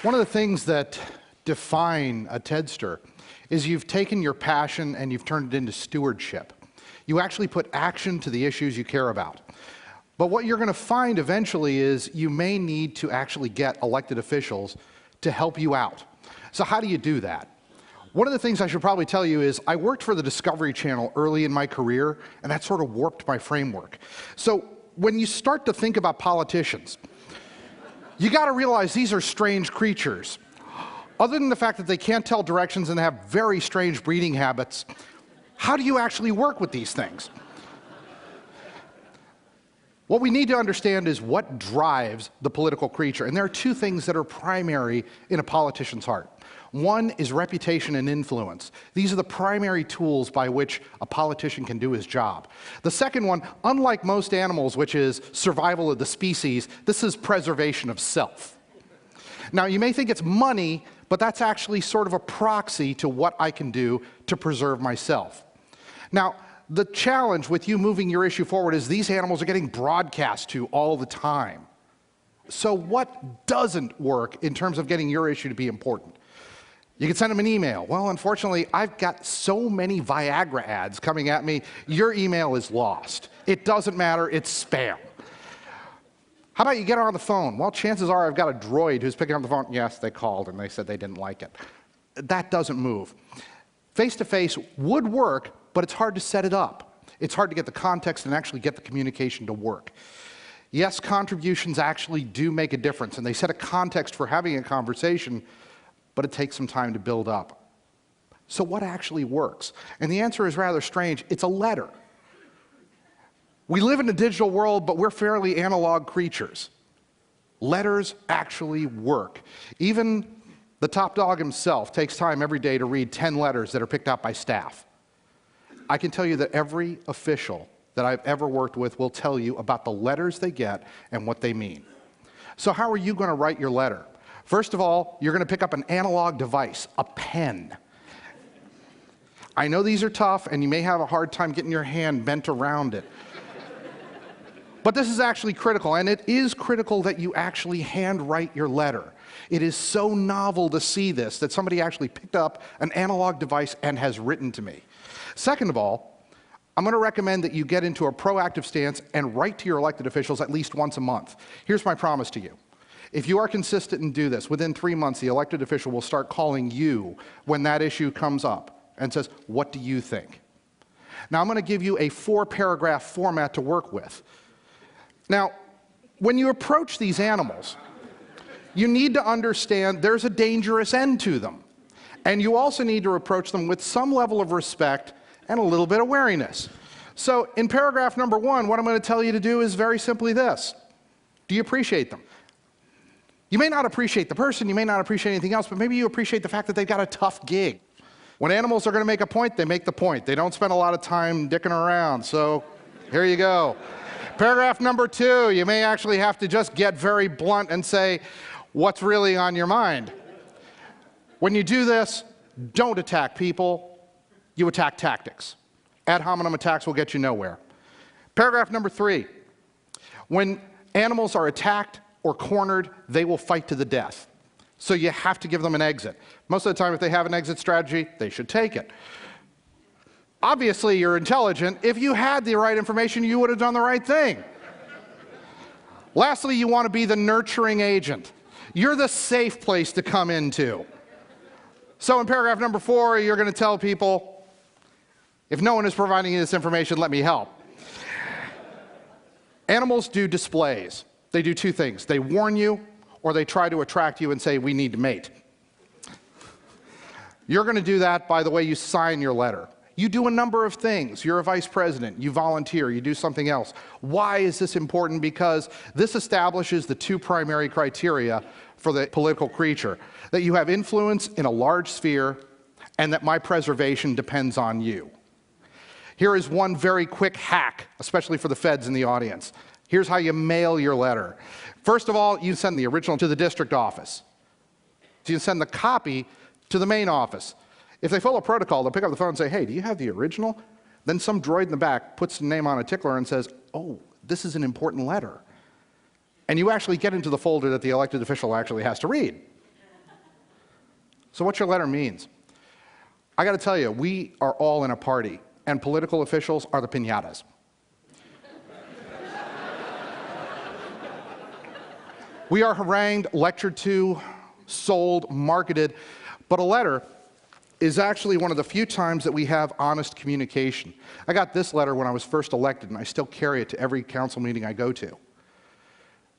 One of the things that define a TEDster is you've taken your passion and you've turned it into stewardship. You actually put action to the issues you care about. But what you're going to find eventually is you may need to actually get elected officials to help you out. So how do you do that? One of the things I should probably tell you is I worked for the Discovery Channel early in my career, and that sort of warped my framework. So when you start to think about politicians, you got to realize these are strange creatures. Other than the fact that they can't tell directions and they have very strange breeding habits, how do you actually work with these things? What we need to understand is what drives the political creature. And there are two things that are primary in a politician's heart. One is reputation and influence. These are the primary tools by which a politician can do his job. The second one, unlike most animals, which is survival of the species, this is preservation of self. Now, you may think it's money, but that's actually sort of a proxy to what I can do to preserve myself. Now, the challenge with you moving your issue forward is these animals are getting broadcast to all the time. So what doesn't work in terms of getting your issue to be important? You can send them an email. Well, unfortunately, I've got so many Viagra ads coming at me, your email is lost. It doesn't matter, it's spam. How about you get on the phone? Well, chances are I've got a droid who's picking up the phone. Yes, they called and they said they didn't like it. That doesn't move. Face-to-face would work, but it's hard to set it up. It's hard to get the context and actually get the communication to work. Yes, contributions actually do make a difference, and they set a context for having a conversation, but it takes some time to build up. So what actually works? And the answer is rather strange. It's a letter. We live in a digital world, but we're fairly analog creatures. Letters actually work. Even the top dog himself takes time every day to read 10 letters that are picked out by staff. I can tell you that every official that I've ever worked with will tell you about the letters they get and what they mean. So how are you going to write your letter? First of all, you're going to pick up an analog device, a pen. I know these are tough, and you may have a hard time getting your hand bent around it. But this is actually critical, and it is critical that you actually handwrite your letter. It is so novel to see this, that somebody actually picked up an analog device and has written to me. Second of all, I'm going to recommend that you get into a proactive stance and write to your elected officials at least once a month. Here's my promise to you. If you are consistent and do this, within 3 months, the elected official will start calling you when that issue comes up and says, what do you think? Now, I'm going to give you a 4-paragraph format to work with. Now, when you approach these animals, you need to understand there's a dangerous end to them. And you also need to approach them with some level of respect and a little bit of wariness. So in paragraph number 1, what I'm going to tell you to do is very simply this. Do you appreciate them? You may not appreciate the person, you may not appreciate anything else, but maybe you appreciate the fact that they've got a tough gig. When animals are going to make a point, they make the point. They don't spend a lot of time dicking around, so here you go. Paragraph number 2, you may actually have to just get very blunt and say, what's really on your mind? When you do this, don't attack people, you attack tactics. Ad hominem attacks will get you nowhere. Paragraph number 3, when animals are attacked or cornered, they will fight to the death. So you have to give them an exit. Most of the time, if they have an exit strategy, they should take it. Obviously, you're intelligent. If you had the right information, you would have done the right thing. Lastly, you want to be the nurturing agent. You're the safe place to come into. So in paragraph number 4, you're going to tell people, if no one is providing you this information, let me help. Animals do displays. They do 2 things. They warn you, or they try to attract you and say, we need to mate. You're going to do that by the way you sign your letter. You do a number of things. You're a vice president, you volunteer, you do something else. Why is this important? Because this establishes the 2 primary criteria for the political creature. That you have influence in a large sphere, and that my preservation depends on you. Here is one very quick hack, especially for the feds in the audience. Here's how you mail your letter. First of all, you send the original to the district office. So you send the copy to the main office. If they follow protocol, they'll pick up the phone and say, hey, do you have the original? Then some droid in the back puts the name on a tickler and says, oh, this is an important letter. And you actually get into the folder that the elected official actually has to read. So what your letter means. I got to tell you, we are all in a party, and political officials are the piñatas. We are harangued, lectured to, sold, marketed, but a letter is actually one of the few times that we have honest communication. I got this letter when I was first elected, and I still carry it to every council meeting I go to.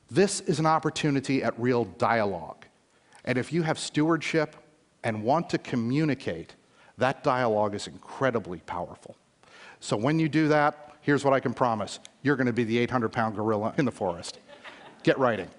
This is an opportunity at real dialogue. And if you have stewardship and want to communicate, that dialogue is incredibly powerful. So when you do that, here's what I can promise. You're going to be the 800-pound gorilla in the forest. Get writing.